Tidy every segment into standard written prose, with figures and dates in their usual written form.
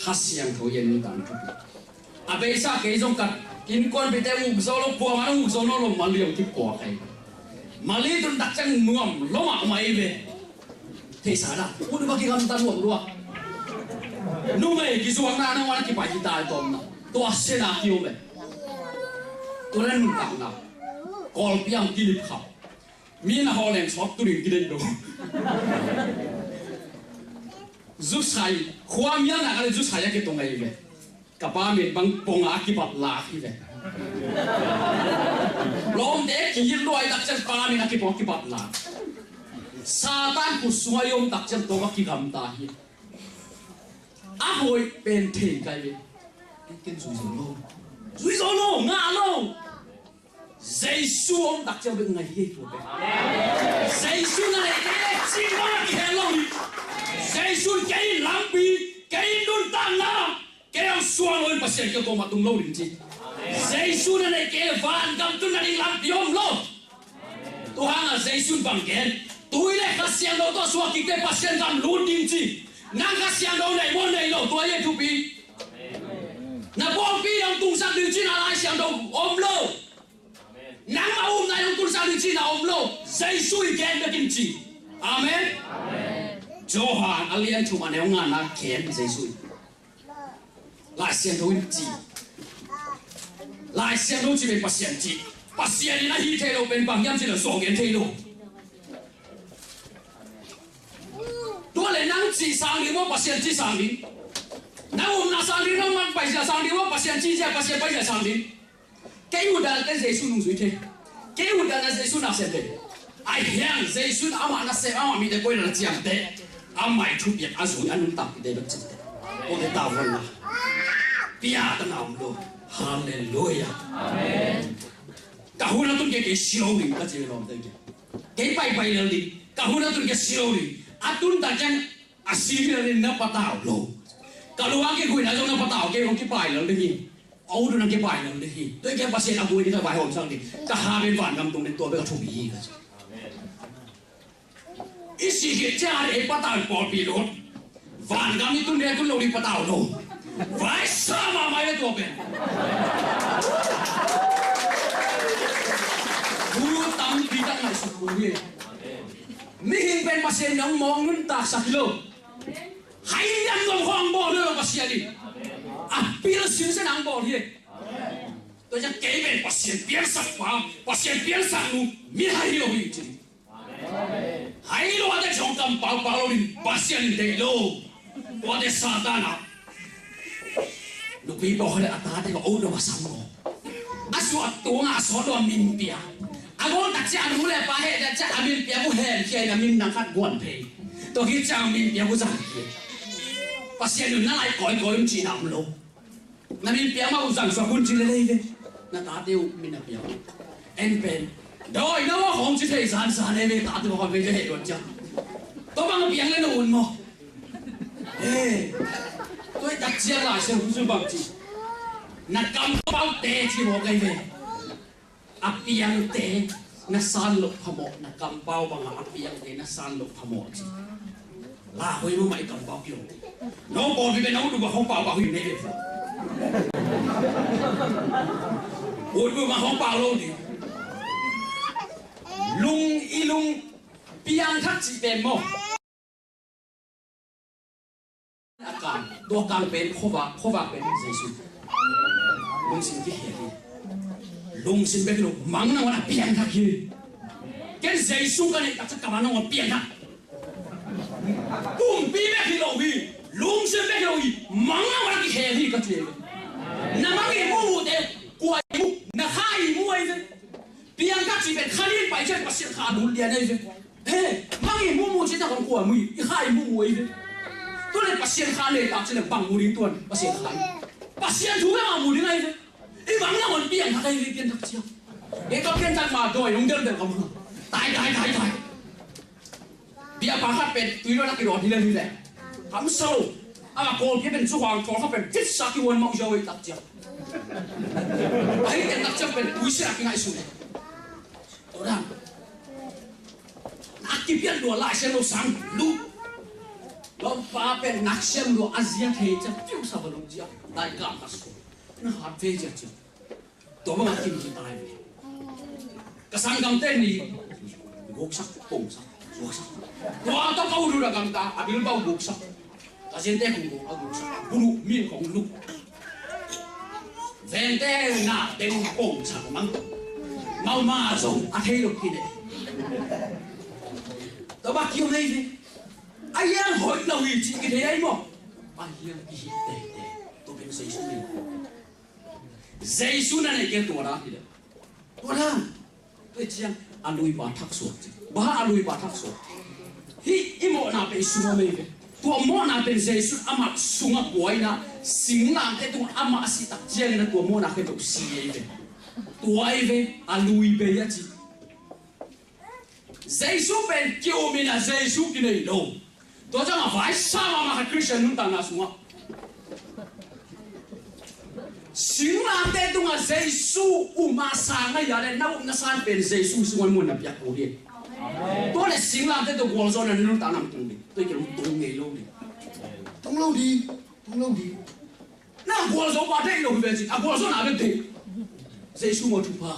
hát xiang thấu yên tạm chút à bây giờ cái giống cắt in con bị tao ngủ gió lúc qua mà nó ngủ gió nó lồng mà liều tiếp quả cái mà lý tôi đặt chân nuông lỗ mạo mày về thế sao đó ủa nó cái con ta nuông luôn nu mày cái ruộng na nó ngoan cái bài guitar tôm nào tôi sẽ là kêu mày tôi lên tặng nào còn piang kilip khảo mi na họ lên shop tôi đi cái đâu giúp sai khoa miếng nào cái giúp sai cái tông này về cả ba miền băng bông á cái bát lá cái về lom để cái loài đặc trưng ba miền cái bông cái bát lá Satan của suy ông đặc trưng tôi cái gam ta hi à hồi bên thề cái về cái rủi ro lô ngã lô Giêsu ông đặc trưng bên ngày hi của bên Giêsu này cái gì mà cái lô Giêsu cái làm bi cái đun tan na cái ông xua lôi bác sĩ cái cô mà tung lâu đình chi Giêsu này cái van cầm tu này làm biom lo Tuhan là Giêsu bằng cái tôi lại các siang đâu tôi xua cái bác sĩ cầm luôn đình chi nang các siang đâu này môn này lo tôi ấy thu bi na bom bi ông tung sang đình chi là ai siang đâu ôm lo nang mà này ông tung sang đình chi là ôm lo Giêsu cái được đình chi amen Johan alien cuma neongan na ken Giêsu lại xem đâu chỉ lại xem đâu chỉ bên bác sĩ đi na hi thế đâu bên bằng nhâm chỉ là số tiền thế đâu tôi lại năng chỉ sang đi mà bác sĩ chỉ sang đi năng na sang đi năng mang bài giờ sang đi mà bác sĩ chỉ ra bác sĩ bài giờ sang đi cái u đàn cái Giêsu nung suy thế cái u đàn là Giêsu nào xem thế ai hiang Giêsu ama na xem ama mi để coi là chiang thế amai thu biệt azui anun tam để được chừng ô để tao vốn là bia ta nào luôn hallelujah amen cả hôm nay tôi cái siêu đi cái gì làm thế cái bay bay lên đi cả hôm nay tôi cái siêu đi atun ta chân asiri lên nó bắt đầu luôn kalau ang cái quỷ nào trong nó bắt đầu cái ông cái bài lên đi âu đun cái bài lên đi tôi cái bác sĩ làm quỷ đi thôi bài hôm sang đi cả hai bên phản cầm tung đến tôi bây giờ thu bị cái isi cái cha để bắt đầu bỏ bị lột phản cầm như tôi nghe tôi lâu đi bắt đầu luôn phải sao mà mày tôi bên Guru tam bidang này sụp bùi mi hình bên bác sĩ nóng mong ngân ta sạc lô hãy nhắm lòng hoang bỏ nữa bác sĩ đi à biết xin sẽ nắng bỏ đi tôi sẽ kể về bác sĩ biến sắc vào bác sĩ biến sắc luôn mi hay hiểu gì chứ hãy lo để trong cầm bảo bảo đi bác sĩ đi lô tôi để Satan à lúc bị bỏ lại ta thì có ôn đồ mà sao mà suốt tuồng suốt đồ mình bia agon tak siya ano mula pahe dan siya amin piya mo hen siya namin nangkat guan pe to hit siya amin piya mo zang pasya nun na lai koi koi chi nam lo namin piya mo zang sa kun chi le le na ta teu min na piya en pen doi na mo hong chi thei san san ne ta tu ho ve je he don cha to bang piang le no un mo tôi đặt chia lại xem không bằng chi na cầm bao tê chi mo cái về apiang te na san lục phamo na cầm bao bằng apiang te na san lục phamo chi la hoi mo mai cầm bao kiểu nó bỏ vì bên nó được không bao huy này được ôi mà không bao lâu đi lung y lung piang thắt chỉ bên mo akan do kan bên khova bên Giêsu lung xin cái hệ lung xin biết lung mang nó là piang thắt gì cái Giêsu cái này đặt cho nó là piang thắt bùm bi biết cái lầu gì lung xin biết lầu gì mang nó là cái hệ gì cái chuyện nằm mang cái mũ để quay mũ na khai mũ ấy chứ piang thắt chỉ biết khai lên bài chơi bác sĩ khá đủ liền ấy chứ mang cái mũ chỉ là con quay mũ khai mũ ấy chứ tôi lại bác sĩ khá lên tạo cho nên bằng mũ đến tuần bác sĩ thú cái mà mũ đến ấy chứ ý bằng nó còn piang thắt ấy piang thắt chưa cái con piang thắt mà rồi ông đơn được không tai bây giờ bà hátเป็นtuy nó là cái đó thì lên như thế hắm sâu à mà cô kiaเป็นสุhoàng thọเขาเป็นจิตสักที่วันมองเยอะตัดเจ้าไอ้แต่ตัดเจ้าเป็นอุ้ยเสียกี่ไงสุดตัวนั้นนักที่เปลี่ยนตัวลายเส้นเราสั่งลูก lo pa pen naksem lo Asia the cha piu sa ba lo ji dai ka ka so na hat ve cha cha to ma kim ji tai ve ka sang gam te ni gok sak pong sak gok sak to to ka uru ra gam ta abil ba gok sak ta jen te ku gok sak buru mi kong lu ven te na te pong sak mang mau ma zo a thei lo ki ne to ba kiu nei ve ai yang hỏi là gì chị cái thế ấy mà ai yang cái thế thế tôi bên giấy xuống này giấy xuống này cái tuổi đó thì đấy tuổi đó tôi chỉ ăn ăn đuôi bà thắc suốt bà ăn đuôi bà thắc suốt hi mỏ nào bên xuống này vậy tuổi mỏ nào bên giấy xuống ama xuống à quay na sinh làm cái tuổi ama si tắc giấy na tuổi mỏ nào cái tuổi si vậy tuổi vậy ăn đuôi bây giờ chị giấy xuống bên kêu mình là giấy xuống cái này đâu tôi cho mà phải sao mà Christian nun tang na xuống sinh làm thế tung là Giêsu mà sang ngay giờ này nấu nó sang bên Giêsu xuống muốn nạp giặc cổ đi tôi là sinh làm thế tung quần rồi nun tang nằm tung đi tôi kêu tung nghề lâu đi tung lâu đi na quần rồi bao thế lâu về gì quần rồi nào bên thế Giêsu mà chụp à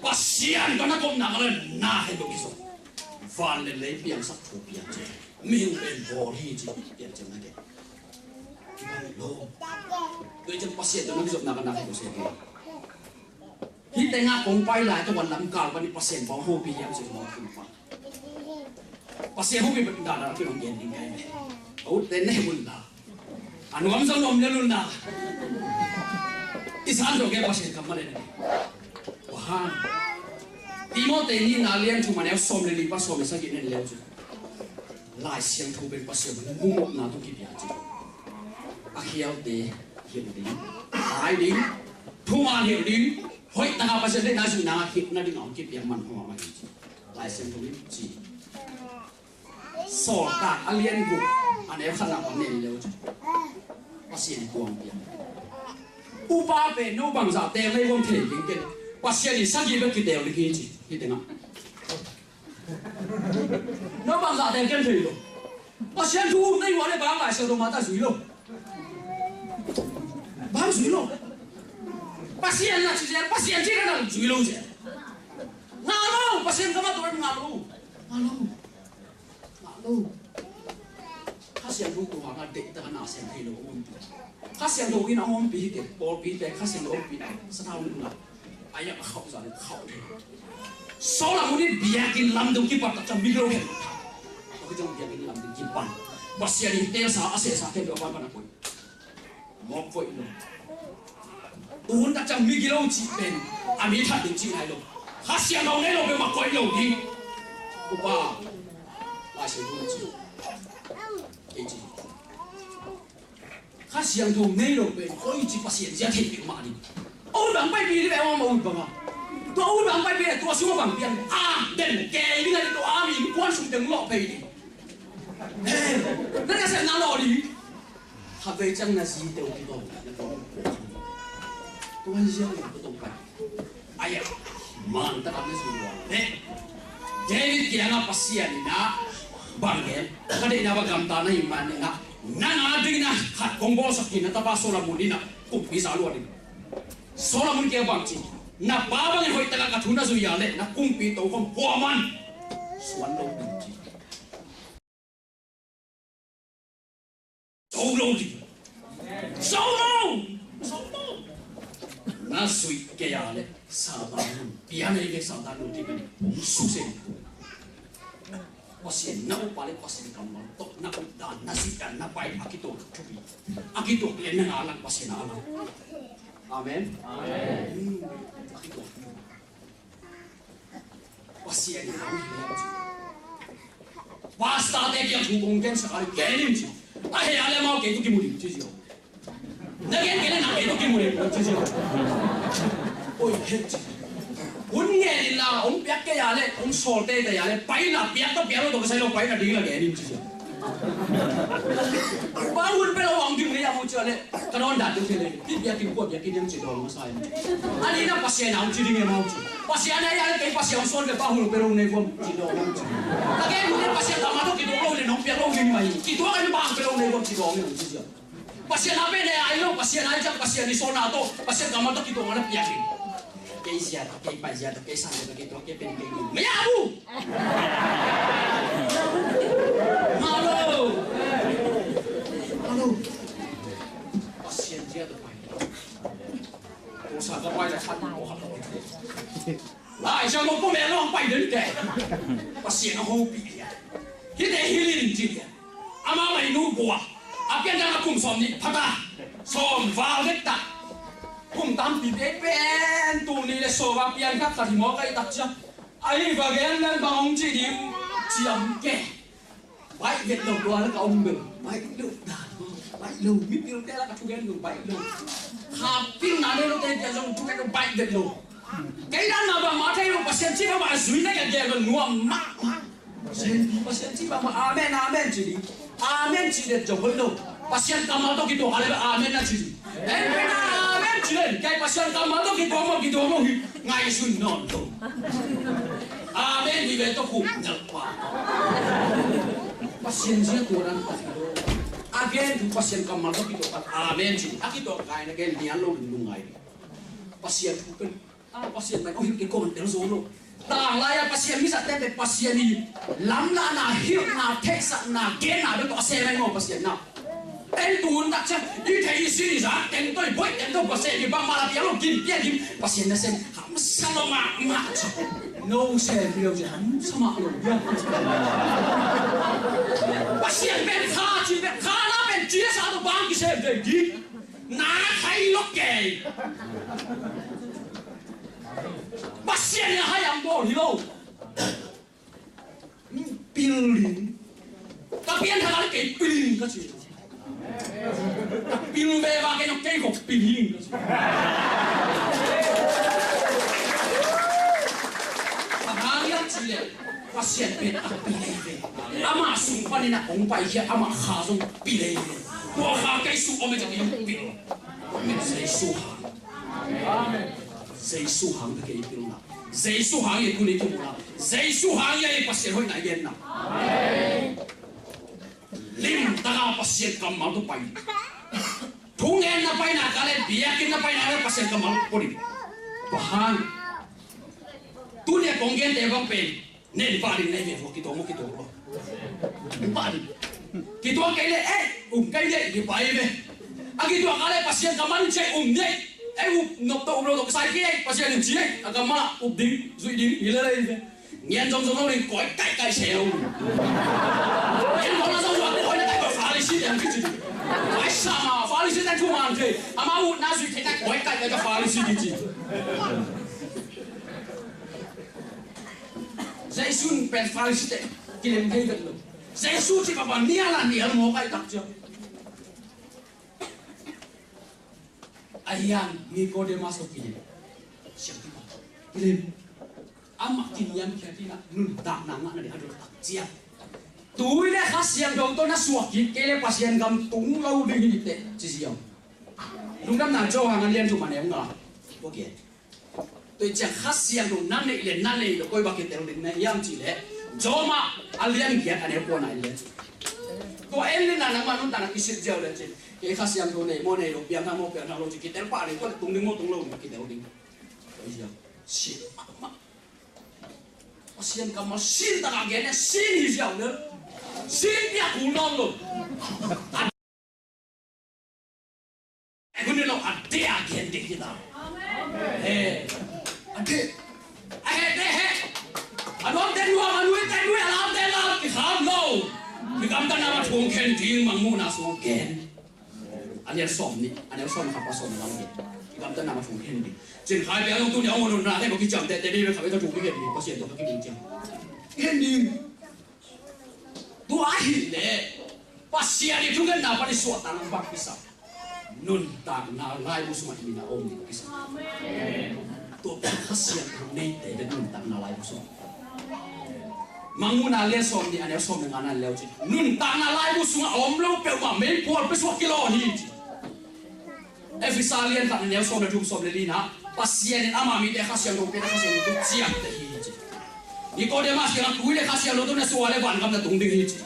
bác sĩ anh có nó cũng nặng lên na hay đâu cái số van lên lấy biển sắc thủ biển chứ miếng bên bò đi chứ biển chứ này cái cái lô tôi chân bác sĩ tôi nói giúp nào cái nào cũng sẽ cái khi tay ngã cũng bay lại tôi còn làm cào cái bác sĩ bảo hô biển chứ nó không phải bác sĩ hô biển vẫn đã là cái lòng biển đi ngay này ôi tên này luôn là anh ngắm sao ngắm lên luôn là ít sáng rồi cái bác sĩ cầm vào đây này wow Timothy ni na lian thu manel som le li pa som le sa ki nen leo chu lai siang thu ben pa sem mu mo na tu ki pya chi a khiao te hian ding ai ding thu ma hian ding hoi ta ka pa se le na su na ki na ding ong ki pya man ho ma chi lai siang thu chi so ta a lian bu ane kha na pa nen leo chu pa sian kuang pya u pa pe no bang za te le wong the king ke pa sian ni sa ki be ki de le ki chi thì tiếng nó bằng giả đèn kênh thủy rồi, nó xem thu đây gọi là bán lại sờ đồ mà ta dưới luôn, bán dưới luôn, bác sĩ là chỉ bác sĩ chỉ là dưới luôn chứ, ngã luôn, bác sĩ các bạn tôi ngã luôn, bác sĩ thu của họ là để ta nào xem thấy luôn, bác sĩ thu cái nào ôm bị cái bò bị cái bác sĩ ôm bị này, sao nào nữa, ai ya khóc rồi khóc thế. Số là muốn đi bịa cái làm đồng kim bạc trong micro hết, cái trong bịa cái làm đồng kim bạc, bác sĩ đi theo sao sẽ sao theo đó bạn quên, một quên luôn, uống đã trong micro chỉ bên, anh biết thật định chỉ này luôn, hát xe đâu đấy luôn bên mặt quên luôn đi, cô ba, lại sẽ luôn chỉ, cái gì, hát xe đâu đấy luôn bên, có chỉ bác sĩ chỉ thấy bị mà đi, ôi bạn bay đi đấy em mà ôi bạn à. Tôi bằng bay về tôi xuống bằng tiền đền kề như này tôi mình quan xuống tiếng lọ về đi nó sẽ nào lọ đi hà về chẳng là gì đều đi đâu tôi hay riêng tôi tổng phải ai à man ta làm cái gì vậy jadi kia ngapa pasien na bằng em cái này nào bằng ta này mà na na đi na hạt công bố sắc na ta ba số là một đi na cũng bisa luôn đi số là một kia bằng chi na baba ngai hoi taka kathuna zu ya le na kumpi to kom huaman suan lo din chi so lo na sui ke ya le sa ba pia nei ke sa ta lo ti ben su se pasien na o pale pasien kam ma to na o dan na si kan na pai akito chupi akito le na alang pasien alang amen amen pasien basta te kia thu kong ken sa ai ke nim chi a he ale mau ke tu ki muri chi chi na gen ke na ke tu ki muri chi chi oi he chi un nge ni la ông piak ke ya le ông sol te te ya le pai na piak to piak lo to sai lo pai na ding la ke nim chi chi ba un pe lo ang ding le ya mu chi le karon dat tu kele ti biakin kuat biakin yang cidong masai ani na pasien au ciding yang mau pasien ai ke pasien son ke pahul perung nei vom cidong lagi mungkin pasien lama tu kita lo le nong pia lo ni mai kita kan bang perung nei vom cidong ni cia pasien apa ni ai lo pasien ai jak pasien ni sona to pasien lama tu kita ngana biakin ke sia ke pa sia ke sa ke to ke pen ke me abu halo pasien dia tu pai ko sa ka pai la khat ko khat lai sao một mẹ nó bay đến kẻ pasien nó hô bị ya cái này healing gì ya ama mày nu bùa apian đang cùng xóm đi phata xóm vào hết ta cùng tam bị bé bé tu ni le xóm apian các cái mỏ cái đặc chứ ai và cái anh bằng chỉ điểm chiếm kẻ bay Việt Nam đó là ông được bay được đàn bay lâu biết điều đấy là các chú em được bay lâu khám phim nào đây nó tên là dùng chú em được bay Việt lâu cái đó là mà thấy một pasien chỉ mà bạn suy này cái là nuông mắc pasien chỉ mà amen amen chỉ đi amen chỉ để cho hơi đâu pasien kamal to gitu hal amen na chỉ amen amen chỉ lên cái pasien kamal to gitu mà ngay sun non to amen đi về to khủng thật quá pasien chỉ của anh again tu pasien kamal to gitu amen chỉ akito cái này cái nian lo đừng ngay pasien tu pasien mai oh cái con del solo tang lai pasien mi sa te pasien ni lam la na hiu na tek sa na gen na do se mai ngo pasien na ten tuần đặt chân đi thấy suy ra ten tôi bội ten tôi pasien ni bang mala piano kim pian kim pasien na sen ham sama ma no se điều gì ham sama lo ya pasien ben kha chi ben kha na ben chia sa do bang ki se de di na khai lo ke pasien yang hayam bol hilo pilih tapi yang hal ke pilih ka chi pilih be ba ke ke ko pilih hang yang chi le pasien be pilih be ama sung pa ni na ong pai hia ama kha sung pilih ko kha kai su o me ja ke pilih me sei su amen giấy số hàng cái cái nào giấy số hàng gì cũng đi chung nào giấy số hàng gì pasien hơi nãy bên nào lim ta pasien cầm máu tụi bay thung em na bay na cái này bia kim na bay na pasien cầm máu body bahan tu ne kongen te bang pen ne di bali ne về kita mau kita bali kita cái này cái này di bay về kita cái pasien cầm máu cek deh nộp tàu nộp sai kia pasien làm gì agam mà đinh duy đinh như thế này nghe trong nó lên cõi cày xèo em nói là sao mà cõi nó cày phá lý sĩ làm cái gì phải sao mà phá lý sĩ đang thu màn thế à mà na duy thấy cõi cày cái phá lý sĩ cái gì dây xuân bèn phá lý sĩ cái làm cái được luôn dây xuân chỉ mà bằng nia là nia nó cái đặc chưa Ayan, Nicodemus ko kini. Siya tiba. Ilim. Ama kinyan kaya tina nun tak nanga na di adol tak siya. Tuwi le khasiang dong to na suakit kele pasien gam tung lau ding ni te siyang. Nung dam na jo hangan lian chu mane nga. Okay. Tôi chắc khasiang dong nan le lo koi ba ke tel ding na yam chi le. Jo ma alian kiat ane ko na le. Ko em ni na nang manun tanang isit jaw le chi. Cái khác xem đồ này mô này đồ biển thang lô chỉ cái quả này có tung đinh mô tung lâu mà cái đéo đinh bây giờ xin xin cầm mà xin ta làm cái này xin thì sao nữa xin nhà cụ non rồi anh cũng nên là anh đẻ kiến định gì nào anh đẻ anh nói tên đua mà nuôi làm tên là cái khám lâu cái cầm ta nào mà thùng khen tiếng mà ngu nào xuống khen anh em xóm đi, anh em xóm học qua xóm làm gì, làm tên nào mà phụng hiền đi, trên khai bé ông tu nhau ngồi nằm thấy một cái chậm tệ đi với phải cho chủ cái hiền đi, có chuyện tôi cái điều chậm, hiền đi, tôi ai hiền đấy, pas siapa đi chúng cái nào phải suat tanam bak bisa, nun tak nào lai musuh mati mina om di bisa, tôi kasihan thằng này để nun tak nào lai musuh. Manguna le som ni ane som dengan anak leo ci nun tanah lai musuh om lo pe wa me por pe so kilo hi Efisalian kan neo som na dum som le lina pasien ama mi de khasian do pe khasian do chiam te hi chi Nicodemus yang kuile khasian lo do na suale ban kam na tung ding hi chi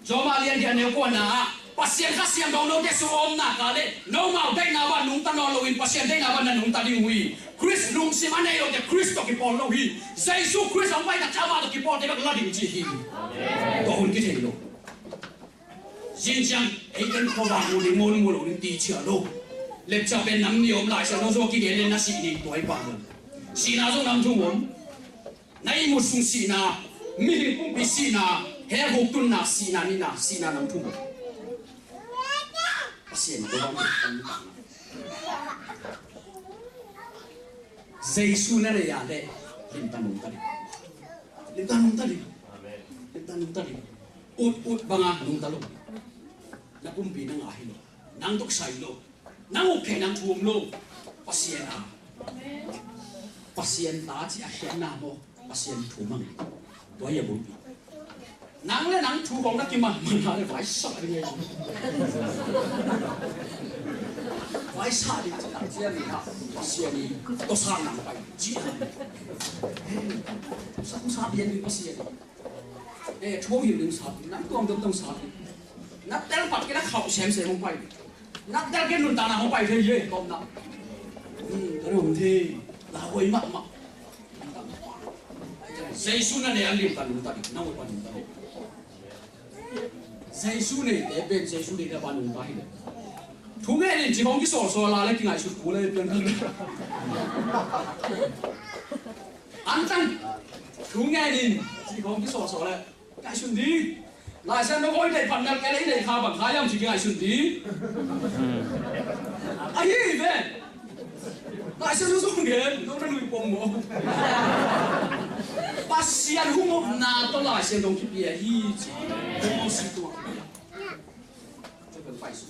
Joma lian dia neo ko na pasien khasian do lo de su om na ka le no mau dai na ban nung ta no lo in pasien dai na ban na nung ta ding wi Chris nung si mane lo de Chris to ki pol lo hi Jesus Chris ang bai na chama to ki pol de ba la ding chi hi to hun ki thei lo Xin chăng ấy cần có vào một điểm môn một điểm tì chở đâu, lệp chợ bên nắm nhiều lại sẽ nó do cái điện lên nó xị đi tuổi bạc rồi, xị nào do nắm chung ốm, nay một sung xị nào, mi cũng bị xị nào, hè hộp tuần nào xị nào nắm chung ốm, xịn tôi không được ăn bạc, Giêsu này là đấy, lên ta nung ta đi, út bang à nung ta luôn. Na kumpi nang ahilo, nang tuksay lo, nang okay nang tuwom lo, pasien a. Pasien ta si ahyan na mo, pasien tumang. Tuwaya bumpi. Nang le nang tuwong na kiman, manhari vai sa rin ngayon. Vai sa rin sa siya ni ha, pasien ni tosang nang bay, jihan. Sa kung sabi yan yung pasien. Tuwong yun yung sabi, nang tuwong doon sabi. Nát đeo bật cái khẩu xem không bay, nát đeo cái nụn ta nào không bay thế gì không nào, cái đồng thì là quay mặt mặt, Giêsu này anh liệp ta nụn ta đi, nào quay nụn ta đi, Giêsu này để bên Giêsu này là ban nụn ta đi, thu nghe nên chỉ có cái sổ là lấy cái ngày sụt cũ lên bên thân, anh tăng, thu nghe nên chỉ có cái sổ là cái sụt đi. Lại xem nó gọi để phần nào cái đấy để khá bằng khá em chỉ cái ngày xuân tí ai gì vậy lại xem nó dùng đến nó đang lùi bông mồ bác sĩ ăn hung một nào tôi lại xem đồng chí bia hi chỉ không xí tua cho cần phải sụt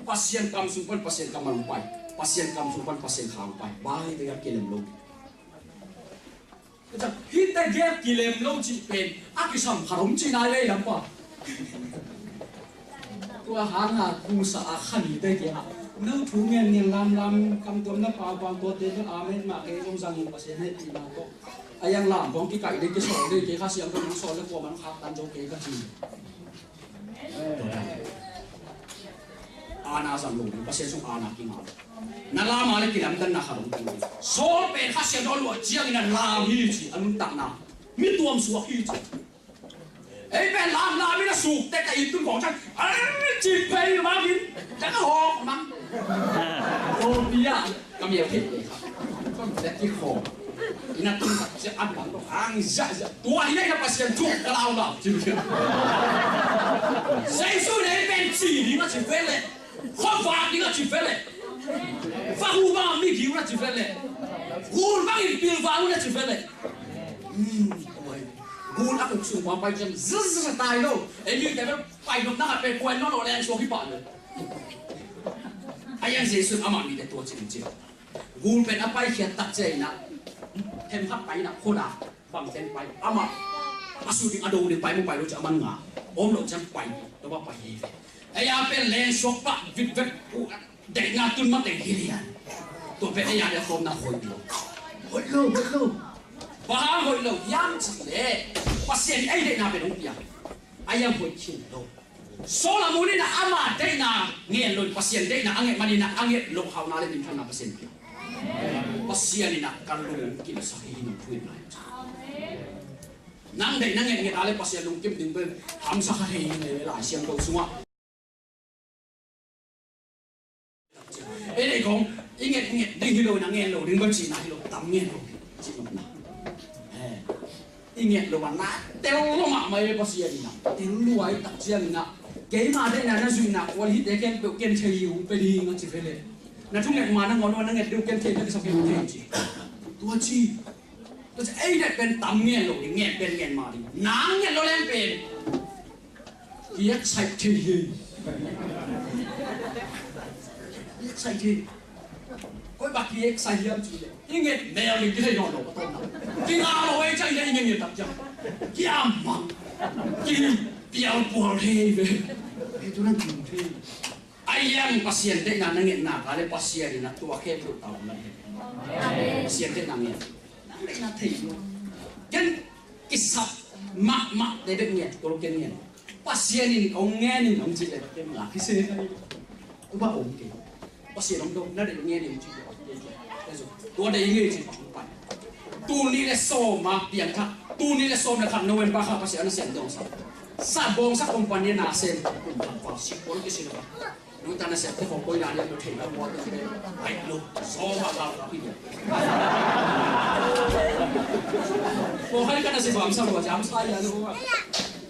pasien kam sumpan pasien kam malumpai pasien kam sumpan pasien khangpai bai de cái lem lo hít tay ghép kỳ lem lâu chỉ bền ác cái sầm khả chi này đây lắm quá tôi hàng à cung sa khăn gì đây kìa nếu chú nghe niềm làm cầm tuần nó vào vào tôi đến nó amen mà cái trong rằng bác sĩ hết thì mà có ai yang làm con cái cậy đây cái sổ đây cái khác xem con nó sổ nó qua mà khác tan cho cái gì ana sang luôn bác sĩ xuống ana kinh ngạc nala malik kilam dan nakharong tingin so pe khasya do lo chiang ina lam hi chi anun tak na mi tuam suak hi chi ei pe lam na mi na suk te ka itun ko chang chi pe ma bin chang ho mang o bia kam ye phit le kon te ki kho ina tun tak se an bang to ang za za tua hi na pasien chu ka lao la chi sei su nei ben chi ni ma chi fe le kho fa ni ga chi fe le Fa huma mi giu na chifele. Gul bang in pil fa na chifele. Gul aku sung pa jam zzz tai lo. E mi te pai no na pe kwen no le so ki pa le. Ayan Jesus ama mi de to chin chin. Gul pen apai khiat tak chei na. Hem hap pai na khoda bang ten pai ama. Asu di ado di pai mo pai lo cha man nga. Om lo cham pai to ba pai hi. Aya pen le sok pa vit vit để ngã tuân mất để hiền tụi bé nhà để không nào hồi lâu và hồi lâu yam chỉ để và xem ai để nào để đúng việc ai em hồi chín lâu số là muốn đi là ama đây là nghe lời và xem đây là anh em mà đi là anh em lục hào nào để tìm thằng nào và xem việc và xem đi là căn lùng kim sa hi nó thui lại năng đây năng nghe lại và xem lùng kim đừng bên ham sa hi này lại xem đâu xuống ấy này con ý nghe đừng hiểu nó nghe rồi đừng có chỉ này rồi tắm nghe rồi chỉ một nào ý nghe rồi mà nát teo nó mà mày có gì đi nào teo nuôi tập gì đi nào cái mà đây là nó dùng nào qua hít để cái biểu kiện chơi yếu về đi nó chỉ phải lên nó chung ngày mà nó ngon nó nghe điều kiện chơi nó sao cái gì chỉ tua chi tôi sẽ ấy này bên tắm nghe rồi nghe bên nghe mà đi nắng nghe nó lên bên kia sạch thì sai chi, coi bác kia sai hiểm chứ, những người mèo mình cái nhỏ nhỏ của tôi nào, cái ngà rồi chạy đây những người tập chậm, cái am măng, cái biểu bùa thế về, itu nan tinggi ayam pasien dek nangin nak ada pasien di nak tua ke tu tahu nak pasien dek nangin nak thei kan kisah mak dek ni kalau kini pasien ini ông nghe ni ông chỉ là cái ngã cái xe này tôi bảo ông kì pasien ông đâu nó dek nghe ni ông chỉ tôi đây nghe chỉ tu ni le so ma pian tha tu ni le so na khan noen ba kha pasien na sen dong sa bong sa company na sen kun pa si pol ke sin ba nung ta na sen te ko koi na le to thei na mo te ai lo so ma ba ka pi ko hai ka na se bang sa ko jam sa ya lo ma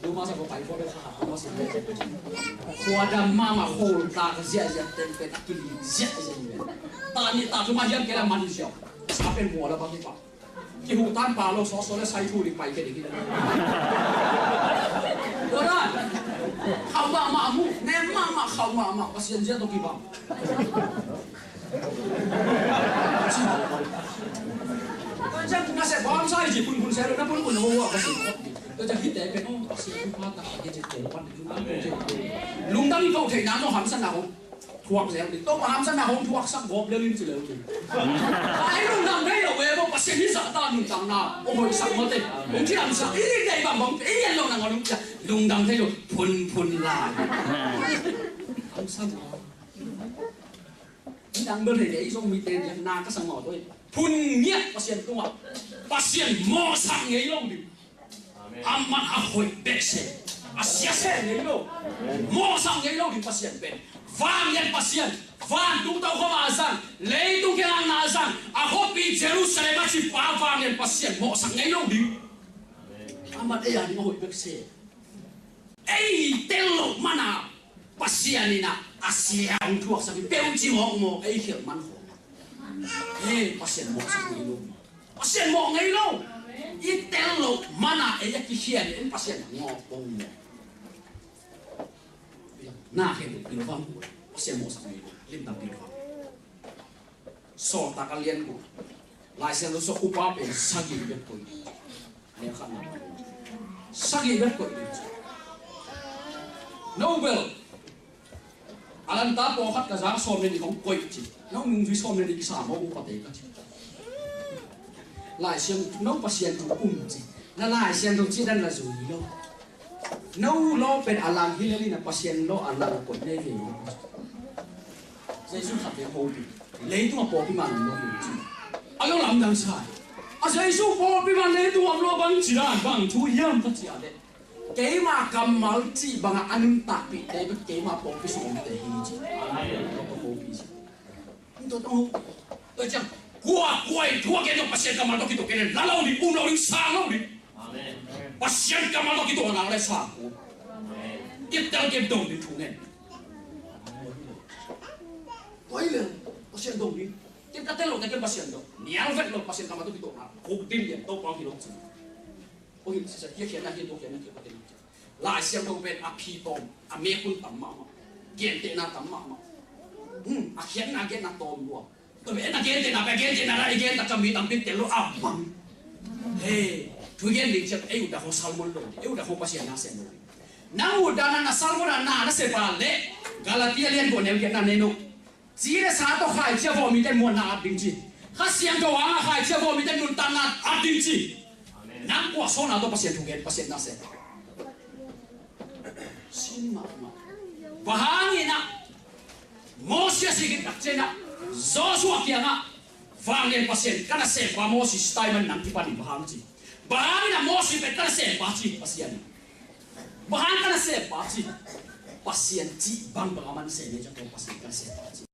lu ma sa ko pai ko le kha ko ma se ko da ma ma ho ta ka zia zia ten pe ta ki zia zia ta ni ta tu ma hiam ke la man zia sa pen mo la ba ki pa ki hu tan pa lo so so le sai thu ri pai ke ni đó đó khâu mà mu nem mà khâu mà pasien dia to ki ba kan na se bang sai ji pun se na pun ho wa pasien to ja hit te pe no pasien pa ta ke je te pan lung dang ko thei na no ham san na ho thuốc dẻo thì tôi mà ham san na ho thuốc sắc gộp lên chỉเลยai lung dang đây là về một pasien ni sa ta ni tang na ôi sắc mất đấy ông chỉ làm sao ý đây bằng bóng ý nhận luôn là ngon lung dang thấy rồi phun lại không sao đang bên này để xong mi tên là na các sang ngõ tôi phun nhét pasien tung ạ pasien mò sang ấy luôn đi aman ahoy bese asiase ấy luôn mò sang ấy luôn đi pasien bên vang yan pasien vang tung tàu không asan lấy tung cái hàng asan ahoy bị Jerusalem chỉ phá vang yan pasien mò sang ấy luôn đi aman ấy là những ahoy bese ấy tên lộc mana pasien ini na Asia ang thuốc sa bêu chi mo ấy hiểu man ho pasien mo sa ngilo pasien mo ngilo i tel lo mana ấy ki hian en pasien ngo bong mo na he bil fam pasien mo sa ngilo lim tam bil fam so ta ka lien ko lai sen lo so ku pa pe sagi bet ko ne khan na sagi bet ko Nobel alan ta po khat ka jang som ne ni kong koi chi no mung vi som ne ni sa mo u pa te ka chi lai siam no pasien tu chi na lai siam tu chi dan la zui lo no lo pen alang hilali na pasien lo alang ko ne ve Jesus khat le ho bi le tu ma po pi man lo chi alo lam dang sai a Jesus po pi man le tu am lo bang chi dan bang thu yam ta chi ade cái mà cầm máu chỉ bằng ăn tạp bị đấy cái mà bỏ cái số để hình chỉ tôi chẳng qua quay thua cái nó pasien cầm máu cái tổ cái này là lâu đi lâu đi sang lâu đi pasien cầm máu cái tổ nào lại sang tiếp theo cái đồng đi thùng này quay lên pasien đồng đi tiếp theo cái lỗ cái pasien đồng nháo vết lỗ pasien cầm máu cái tổ nào hụt tim liền tôi bao nhiêu lỗ ôi sẽ kia kia kia tôi kia kia lại xem đâu bên phi tôm mẹ kun tắm mà kiến tệ na tắm mà kiến na tôm luôn tôi biết na kiến tệ na lại kiến ta cầm mi tắm tết lo bằng hey tôi kiến định chắc ấy udah salmon lo udah pasien na sen lo na udah na salmon na se pale Galatia lian ko ne na neno chỉ là sao tôi khai chia vô mi tên muôn na định chi khá xiang cho wang khai chia vô mi tên muôn tan na định chi nang kwa so na to pasien tu gen pasien na se sin ma bahangina Moses sigit nakchena Joshua kianga vangen pasien kana se pa Moses taiman nang tipani bahangchi bahangina Moses pe kana se pa chi pasien bahang kana se pa chi pasien chi bang bangaman se ne jato pasien kana se pa chi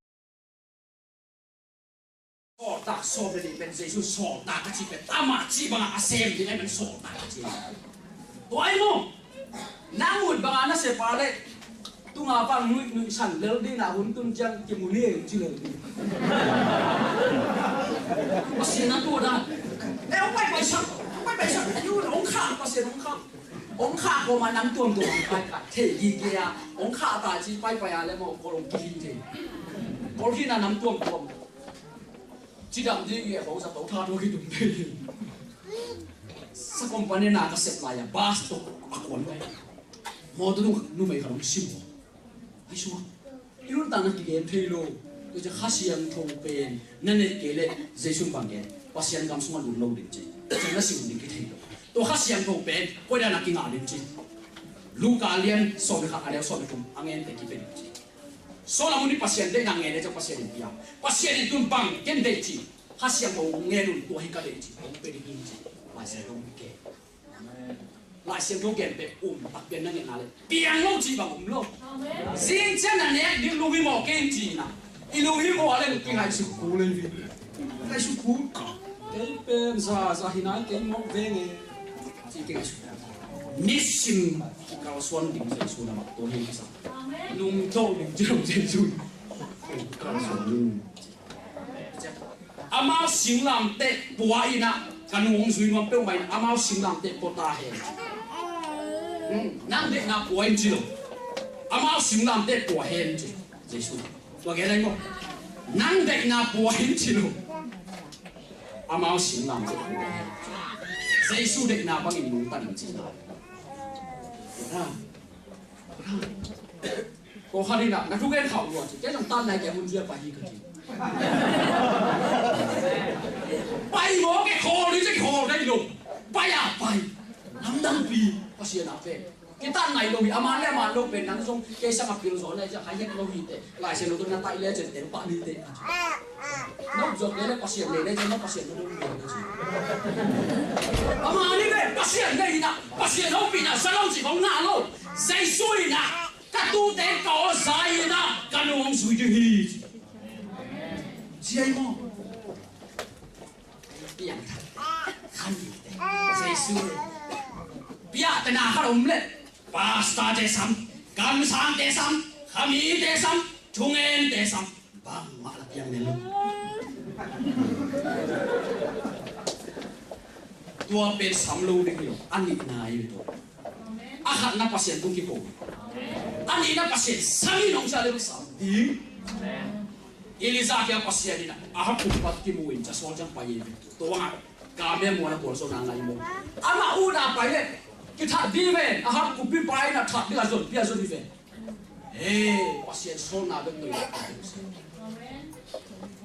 so ta so be ni ben Jesus so ta ka chi pe tama chi bang asem ni ben so ta ka chi to ai mo nang ud bang ana se pa le tu nga pang nu san lel di na hun tun jang ki mu ni chi le pasien na tu da ông bay sang you ông khang pasien ông khang ko ma nam tuam tu pai ka the yi ke ya ông kha ta chi pai ya le mo ko long ki hin the ko ki na nam tuam chỉ đam gì vậy họ sẽ tổ tha đôi khi tụi mình sa company na ka set lại bas to akon vậy mo tu nu mày không sim ai xua ilun ta na ki game thelo to je khasiam thong pen na ne kele jesu bangen pasian gam sunga lu lo din chi na sim ni ki thelo to khasiam thong pen ko da na ki nga din chi luka lian so me kha ale so me tum angen te ki pen chi so la muni pasian de na nge ne ja pasian dia pasian tum bang ken de chi khasiam ho nge lu to hi ka de chi ho pe di chi mai se dong ke lại xem thấu kiện về đặc biệt năng là tiền lâu chỉ bằng lâu riêng chân là nét những lưu vi mỏ kênh chỉ là lưu vi mỏ lên cái ngày sụp cú lên vì ngày sụp cú cái bên ra hình nói cái mỏ về nghe chỉ cái ngày sụp mission cao xuân đỉnh dậy xuống là mặt tôi hình sao lung châu đỉnh chưa đồng dậy xuống cao xuân amao sinh làm tệ bùa ina căn uống suy mà béo mày amao sinh làm tệ bùa ta hè nang de na bùa em chưa amao sinh làm tệ bùa hen chứ dậy xuống tôi nghe đây không nang de na bùa em chưa amao sinh làm tệ bùa hen dậy xuống de na bằng in nung ta đỉnh chỉ có khá đi nào nó không ghen khẩu rồi cái dòng tan này kẻ muốn duyên phải gì cơ chứ bay ngó cái kho đi cái kho đây luôn bay à bay nắm đăng bì có xia nào về cái tan này đâu bị aman lên mà đâu về nắng xong cái sang gặp gió này cho hai nhát đâu hít lại xem nó tôi nắm tay lên trên đến bạn đi thế nó giọt đấy có xia này đây cho nó có xia nó đâu về cái gì aman đi về có xia đây nè có xia nó bị nè sao chỉ có ngã luôn dây xuôi nè các tu tế có dài nè các nó không xuôi chứ gì gì ấy mà biển khăn gì thế dây xuôi bây giờ tên nào không lên pasta thế sam cam sang thế sam khami thế sam trung en thế sam bang mà là biển này luôn tua bên sam lu đi rồi anh đi nào vậy thôi ahat na pasien tung ki ko ani na pasien sami nong sa le sam di Eliza kia pasien ni na ahap ku pat ki muin cha so jang pa ye to wa ka me mo na ko so na ngai mo ama u na pa ye ki tha di ve ahap ku pi pai na tha di la zon di ve pasien so na be to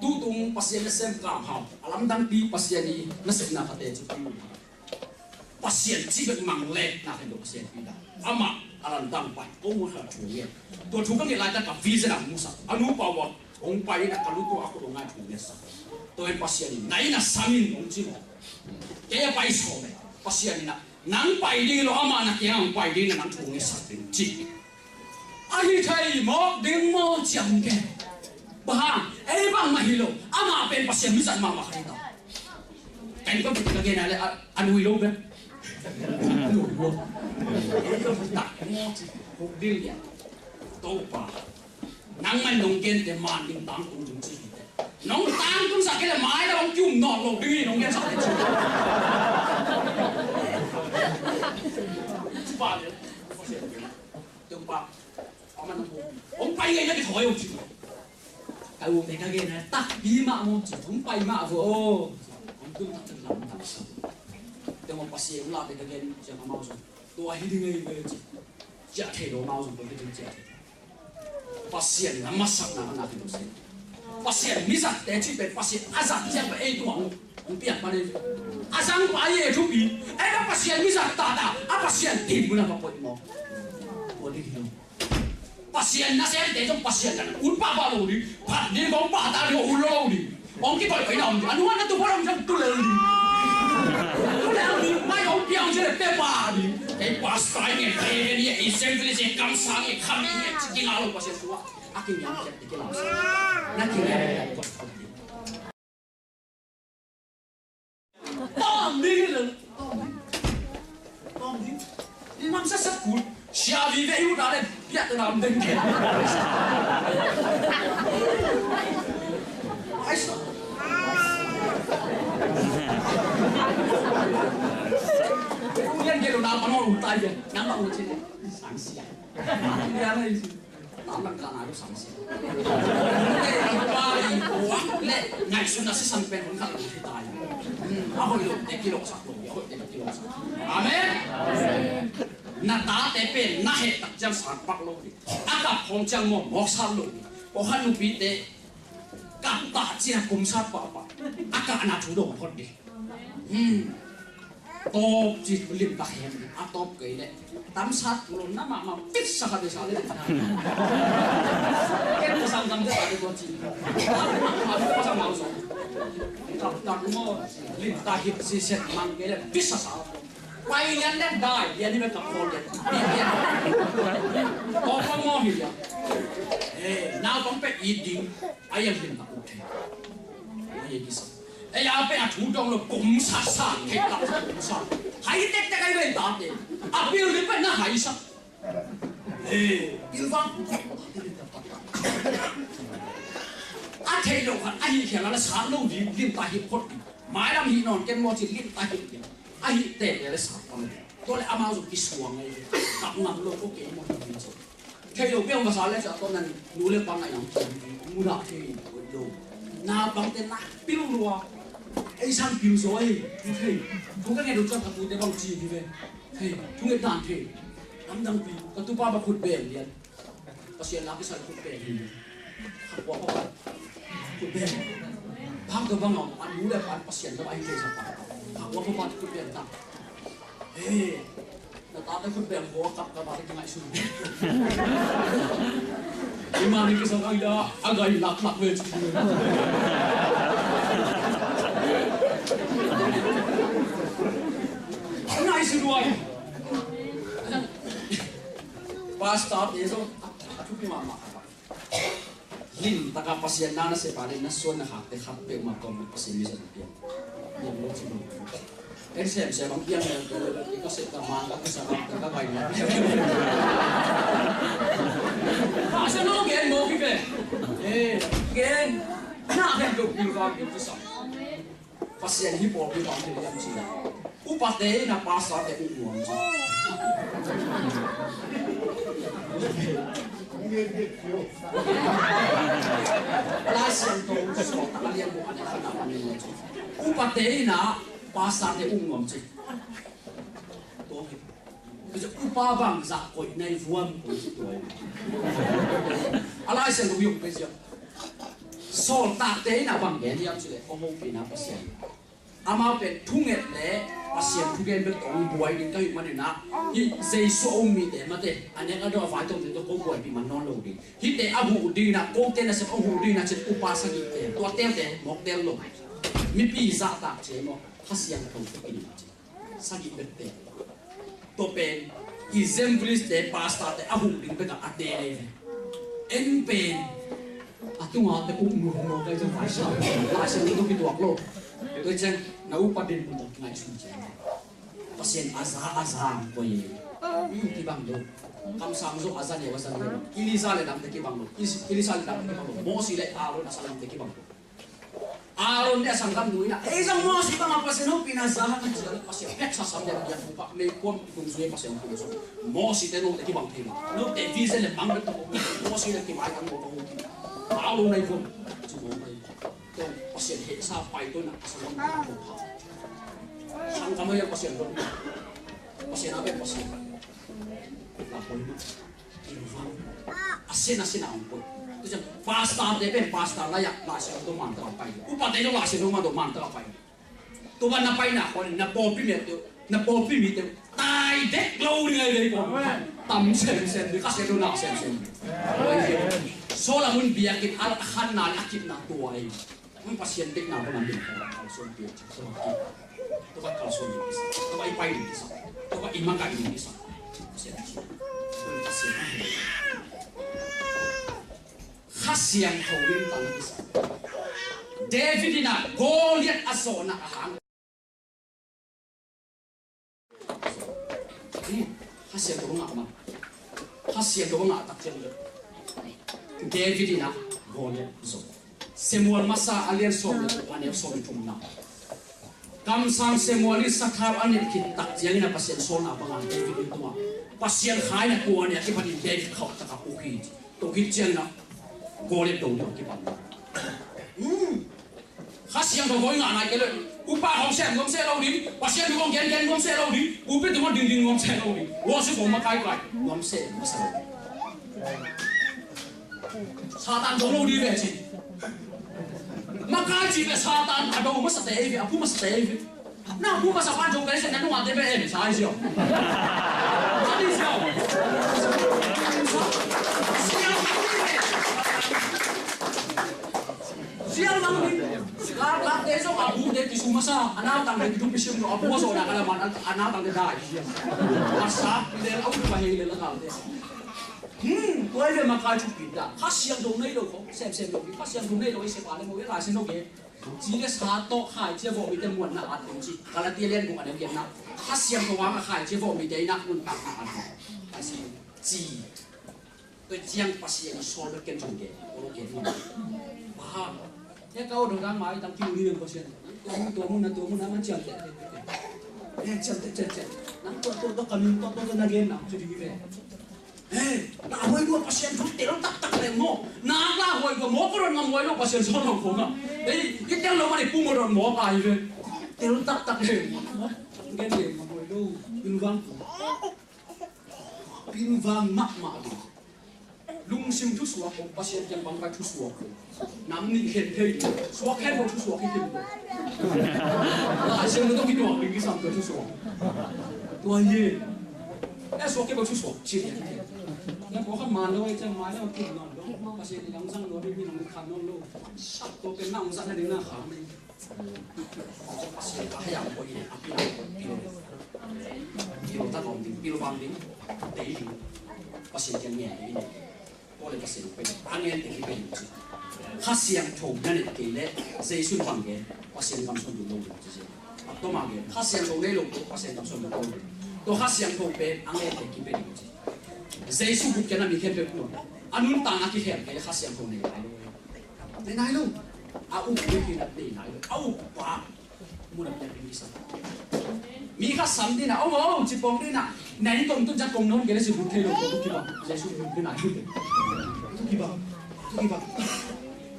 tu tung pasien na sem kam ha alam dang pi pasien ni na se na khate chu pasien chỉ biết mang lệ na thành độ pasien pida ama alam dang pai ông muốn học chủ nghĩa tôi chủ cái lại ta cả visa là musa anu pawa ông pai na kalu tu aku dong ngai chủ nghĩa sa tôi pasien này na samin ông chỉ cái pai so này pasien na nang pai đi lo ama na kia ông pai đi na nang chủ nghĩa sa chỉ ai thấy một đêm mơ chẳng kề bah ấy bang mahilo ama pen pasien misan mama khai tao cái con cái này là anh uy lâu bên đủ luôn cái con phải đặt ngó chứ hộp đi liền tô bà nắng mình nông kiến để màn đình tám cũng dùng gì nông tám cũng sao cái là mái đó ông chùm nọ lột đi nông kiến sao để chùm bà đấy tôi bà ông bay ngay cái thổi ông chịu cái uống này cái kia này tắt bí mạ một chỉ không bay mạ vừa ông cứ thật lòng thật sự nhưng mà pasien là cái kia chỉ là mau rồi tôi hay đi ngay về chỉ thể đồ mau rồi tôi đi chỉ pasien là mất sắc nào nào thì nó pasien mi sắc để chỉ về pasien azan chỉ về ai tuang không biết bao nhiêu azan bao nhiêu chú bị ai cái pasien mi sắc ta pasien tìm muốn làm bao nhiêu bao nhiêu pasien na sẽ để trong pasien là uống ba lô đi phạt đi bóng ba ta đi uống lô đi ông cái phải nào anh nói nó tôi bắt ông trong tôi lên đi tôi lên đi mai ông kéo cho để bé bà đi cái pasta này cái này cái xem cái gì cam sang cái khăm cái cái nào cũng pasien tua aku yang cái làm sao na cái này tóm đi rồi tóm đi đi nằm sát sát cùi xa vì vậy hút ra đây biết tôi làm đừng kể ai sợ nhân kia đồ nào mà nó hụt tay vậy nắng bao nhiêu sáng xịn đi ra đây tắm bằng cả nào cũng sáng xịn ba đi quá lệ ngày xuân là sẽ sang bên cũng khá là thì tài hồi lúc để kilo sạc rồi hồi để kilo sạc amen na ta te pen na he tak jam sang pak lo di aka gặp không chăng mọc sao luôn có hắn lúc bị tệ cả tạ chỉ là cùng sát bảo cả là chủ động con đi top chỉ liên bạc hem top cái đấy tắm sát luôn nó mà fit sao cái sao đấy cái nó sang sang cái cái con gì mà nó sang nào rồi tập mua liên ta hiệp gì xét mang cái đấy fit sao quay lên đến đài liền đi với cặp con đấy có con ngon gì vậy nào con bé ít đi ai em liên tập ok ai em sao ai à bé chủ động là cùng sát sát cái tập cùng sát hay tết tết cái bên đó đấy à biểu hiện bên nó hay sao biểu văn à thấy đâu hả ai hiện là sáng lâu gì liên tài hiệp cốt mãi làm gì non cái món chỉ liên tài hiệp ai tết là sáng con tôi lại amao dùng cái xuồng này tập nằm luôn có cái món gì chứ thấy đâu biết không sao lại cho tôi nên nuôi lên bằng này làm chuyện mua lại thì đồ nào bằng tên nào biểu luôn ai sang biểu rồi thì chúng ta nghe được cho thằng bùi tế bằng gì thì về thì chúng ta đàn thì nắm đăng vì các tu ba khut bền liền có chuyện làm cái sao khut bền thì học quá các bạn khut bền bác tôi bằng ngọc anh muốn là bạn có chuyện đâu anh kể sao bạn học quá các bạn khut bền ta là ta đã khut bền quá các bạn cái ngại sụn nhưng mà mình cái sao anh đã anh gầy lạc về ngại sụn rồi Pastor eso chupi mama lin taka pasien nana se pare na son na hakte khappe ma kom pasien bisa dia ni mo chi mo em xem bang piang ni ko se ta man ka sa ka bai na ha sa no gen mo ki ke gen na gen do pi va pi sa pasien hi po pi va ni ya chi upate na pastor te u mo la siento so kalian bukan anak kami upate na pasar de ngom chi to ke upa bang za koi nei vuam ko chi to ala siento yung pe sia so ta te na bang gen yam chi le ko mo pi na pasien ama pe thunget le pasien thugen be tong buai din kai man na hi sei so mi te ma te ane ka do fa tong te ko buai pi man non lo di hi te abu di na ko te na se ko di na che upa sa gi te to te te mok te lo mi pi za ta che mo hasian ko te ki ma che sa gi be te to pe exemplis te pasta te abu di be ka ate en pen atunga te ku mu no kai so fa sa la se ni to ki tuak lo tôi chân nấu ba đêm một ngày xuân chén pasien azam ko ye ki bang do kam sam zo azan ye wasan ye ilisa le dam te ki bang do ilisa le dam te ki bang do mo si le aro na salam te ki bang do aro ne sang kam duina e sang mo si bang pasien ho pina za ha ki jale pasien pet sa sam de ya pa me kom kum zue pasien ko so mo si te no te ki bang te no te vise le bang do mo si le ki mai kan mo ko aro nei ko chu mo mai pasien hệ sa pai tôi nak pasien ko pa sang kamo ya pasien ko pasien apa pasien la polma invan asin ang po tu jang pasta de pen pasta la ya la se to man ta pai upa de la se no man do man ta pai tu ban na pai na ko na po pi me tu na po pi mi tu tai de lâu ni ngai ko tam sen de ka se do na sen so la mun biakin al khan na akit na tuai un pasien tek na ba min kalson pi so ki to ba kalson ni to ba ipai ni sa to ba imang ka ni sa pasien khasiang thawin tan ni sa David na Goliath aso na ahang khasiang ko nga ma khasiang ko nga tak chen David na Goliath aso Samuel masa alian som le ane som tum na kam sang Samuel ni sakhar ane kit tak jeng na pasien so na bangan David tuma pasien khai na ko ane ki pani David khau ta ka uki to ki chen na Goliath dong ki pan khasiang do goi nga na ke le upa hong sem ngom se lo ni pasien ngom gen gen ngom se lo ni upi tu ma ding ding ngom se lo ni wo se ko ma kai kai ngom se ma sa Satan dong lo di beci. Maka jika Satan ada umat setevi, aku mas setevi. Nah, aku masa panjang kali saya nunggu TPM, saya sih. Tadi siapa? Sial bangun. Lak esok aku deh di Sumasa, anak tangga hidup di sini. Aku masuk nak kalau mana anak tangga dah. Masa dia aku bahaya le kau deh. Kau ini makai cupita. Kasian dong nih loh, sem dong. Kasian dong nih loh, siapa yang mau ya kasian dong ya. Jika satu khai chia vợ bị tên muộn là ăn đúng gì, cả là tiền liên cũng ăn được nào, hát xiêm của hoàng khai chia vợ bị đấy nát muộn tạc ăn, cái gì, tôi chiang bác sĩ đi so với cái trong cái, tôi cái gì, bà, cái câu đầu đang nói đang kêu đi đường có chuyện, tôi muốn ăn chậm chậm, nắm tôi cầm tôi là game nào, tôi đi về. Na hoi dua pasien tu terus tak lemo. Na la hoi dua mo koron ngam hoi dua pasien sono konga. Ei, kita lo mari pumoron mo kai ve. Terus tak lemo. Ngen le ngam hoi dua pinvang mak. Lung sim tu suak ko pasien yang bangkai tu suak. Nam ni hen hei. Suak hen tu suak itu. La sim tu kita pergi sampai tu suak. Tua ye. Suak ke tu suak. Ciri. Yang kau kan malu aja malu kita nol, pasien yang sang nol ini nol kan nol, sab tu kena usah ada nak kami. Pasien kahayang kau ini, pilu tak banding, pilu banding, daily, pasien yang ni ini, boleh pasien pun, angin tinggi pun, khas yang thong nanti kile, sesuatu bangke, pasien kamsun dulu, atau mage, khas yang thong lelok tu pasien kamsun dulu, tu khas yang thong pe, angin tinggi pun. Yesus bukan nabi kebek no. Anun tanah kiher kaya khas yang kau ni. Nenai lo. Aku bukan nak nenai lo. Aku pa. Mula punya bisa. Mika samdi na. Oh, cipong ni na. Nai tom tu jat kong non kaya si bukan lo. Tu kiba. Yesus bukan naik tu. Tu kiba.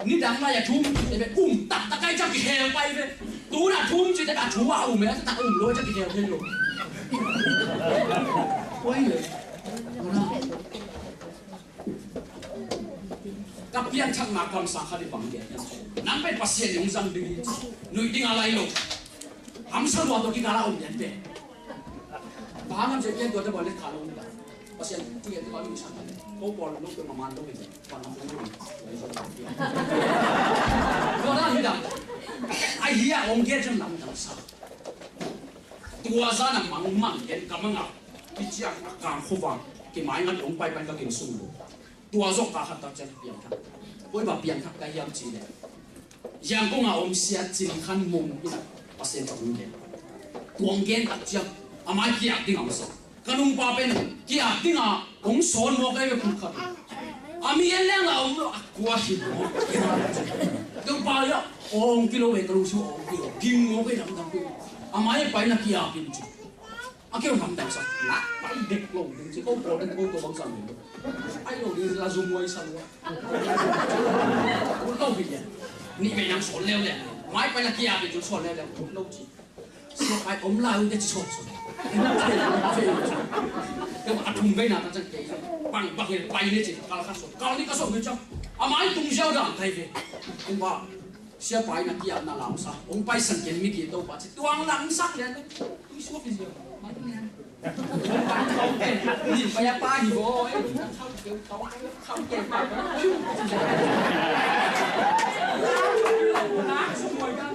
Ni dah lah ya tum. Tapi tak kaya jat kiher pai be. Tu na tum je tak cua me. Tak lo jat kiher lo. Why le? Kapian cak makam sangka di bangke. Nampai pasien yang sang diri, nui tinggal lain lo. Hamsa dua tu kita lau nyampe. Bahangan jadi dua tu boleh kalau ni. Pasien tu yang tu kalau misalnya, kau boleh lo ke mama lo ini, panah pun. Kau dah hidup. Ayah orang kerja nam sa. Tua sana mang yang kamanga, bijak akang khufang. Kemain kan umpai pan kaging sulu. Tua zok kahat tak jadi piang tak. Kau iba piang tak kaya yang cile. Yang kau ngau siat cing kan mung ina pasien tak mungkin. Tuang gen tak jam. Amai kiak tinggal masa. Kanung papen kiak tinggal. Kong son mo kaya bukan. Ami yang leng ngau aku hidup. Tu payah. Kilometer usu kilo. Bingo kaya nak. Amai pay nak kiak pinju. Akhirnya orang tak sah, nak balik lo, jadi kau boleh kau tu bangsa ni. Ayo dia langsung mulai sama. Kau tahu dia, ni memang soleh le, mai pada kia itu soleh le, lo ji. Siapa om lau dia soleh. Kalau atum bena tak jadi, bang bakil pay ni je, kalau ni kasut macam, amai tung jauh dah, tapi, umpa. Siapa yang kia na langsa, om pay sengken mikir tu pasti tuang langsa dia tu, isu apa sih? Ni payah pagi boy, kau kau semua kan.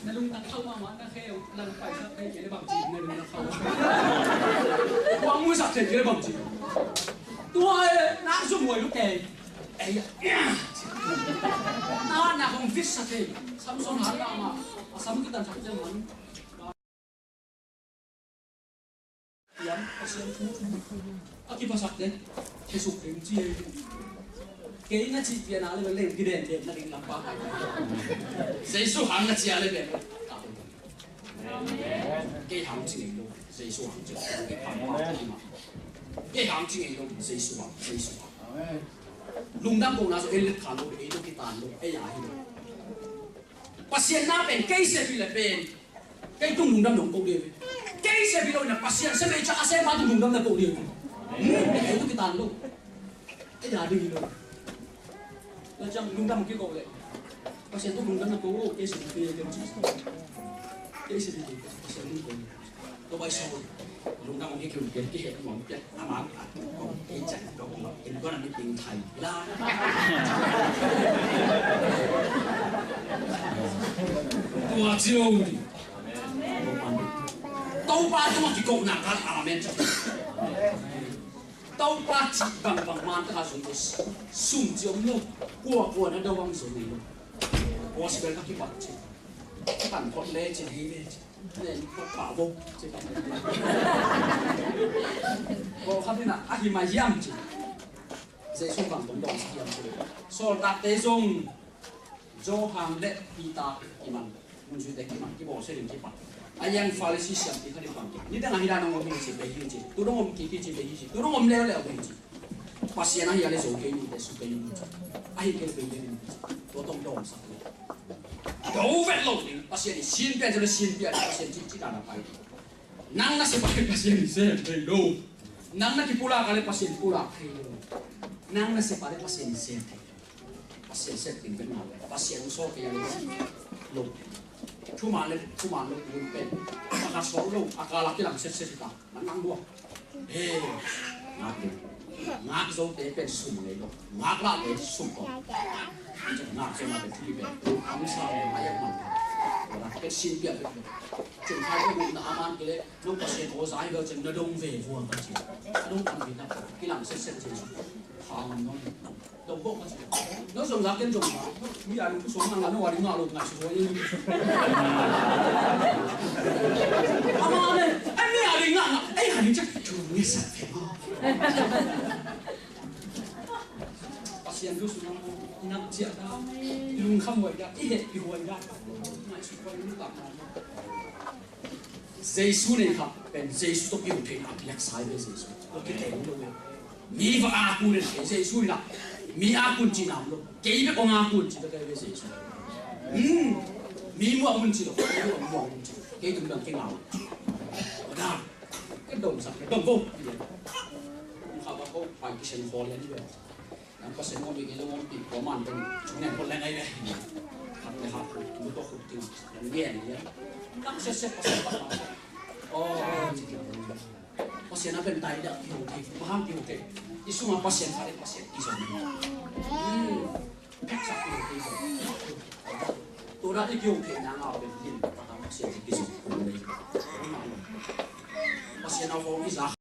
Nalung tak kau mama tak kau, nalung payah kau jadi bangci, nalung tak kau. Kau musa jadi bangci. Tua nak semua lu kau. Nak kau fish sakit, Samsung harga mah, asam kita tak jaman. Yang pasien tu, akibat sakit, kesuk kenci. Kayaknya cik dia nak lebih gede dia nak lampak. Saya suka nak cik lebih. Kaya hang cik itu, saya suka cik. Kaya hang cik itu, saya suka. Lungdam kau nak elit kalau itu kita anu, ya itu. Pasien nak pen, kaya sebila pen, kaya tu lungdam dong kau dia. Kaya sebila na pasien, sebila cak asal matu lungdam na kau dia. Itu kita anu. cái nhà đi rồi nó chẳng đúng đâm cái cổ lệ bác sĩ tôi đúng đâm là cổ cái sự kia cái sự gì cái sự gì tôi bay sâu đúng đâm cái kiểu cái hệ mỏng cái mà cái chạy đó cũng cái nó là cái tiếng Thái la tua chiêu tàu ba tôi mà chỉ cầu nàng cái amen tàu ba chỉ bằng man cái dùng cái sung chiêu luôn qua nó đâu bằng dùng này luôn qua sẽ bên cái bát chứ bản con lê chỉ đi về nên có bảo vô chứ vô khắp thế nào ai mà yam chứ dễ xung bằng tổng đồng yam chứ so đặt tế dùng do hàng lệ pita iman muốn suy tế iman cái bộ sẽ đến cái bản ai yang phải là system thì phải bằng như thế này là nó ngomong gì về gì tôi đâu ngomong cái gì về gì tôi đâu ngomong leo leo về gì pasien ai là số cái gì để số cái gì ai cái về gì tôi tổng đồng sao đâu vậy lâu đi pasien đi xin tiền cho nó xin tiền pasien chỉ là phải nang na sẽ phải pasien xem thấy đâu nang na kipula cái pasien pula thấy đâu nang na sẽ phải pasien xem thấy pasien xem tình cái nào pasien số cái gì lâu chú mà lên luôn bên mà số lâu akala cái làm xét ta mà nang đua ê ngạc dấu tế bên sum này luôn ngạc lại bên sum còn ngạc xem là bên thứ bên không sao mà em mà là cái xin việc chúng ta có một là aman cái đấy lúc mà sẽ có giải vào chừng nó đông về vuông cái gì đông ăn Việt Nam cái làm xét gì hàng nó đồng bộ cái gì nó dùng ra cái dùng mà bây giờ nó xuống hàng là nó vào đến ngõ luôn ngày số như aman này anh nghe đến ngõ anh hẳn chắc chủ nghe sạch phải không pasien tu sudah nak siap dah, ilmu kamu ada, ilmu ada, nak supaya lu tak mana. Yesus ni kan, ben Yesus tu kau pun nak lihat saya Yesus. Kau kita tahu lo, mi và aku ni Yesus lah, mi aku chỉ nam lo, kau ni orang aku chỉ tak kau Yesus. Mi mu aku chỉ lo, kau mu aku chỉ, kau tu nak kenal. Ada, cái đồng sạc, cái đồng vô. Kalau kau pagi sen khol ni dia. Yang pasal mau bikin lo mau koman dan cuma yang koleng aja, hati hati, butuh hati, yang dia ni ya, nak sesep pasal oh, pasien apa yang tadi dah kiu, paham kiu ke, isu apa pasien hari pasien isu ni, sakit isu, tu dah kiu ke, yang apa yang paham pasien isu, pasien apa isu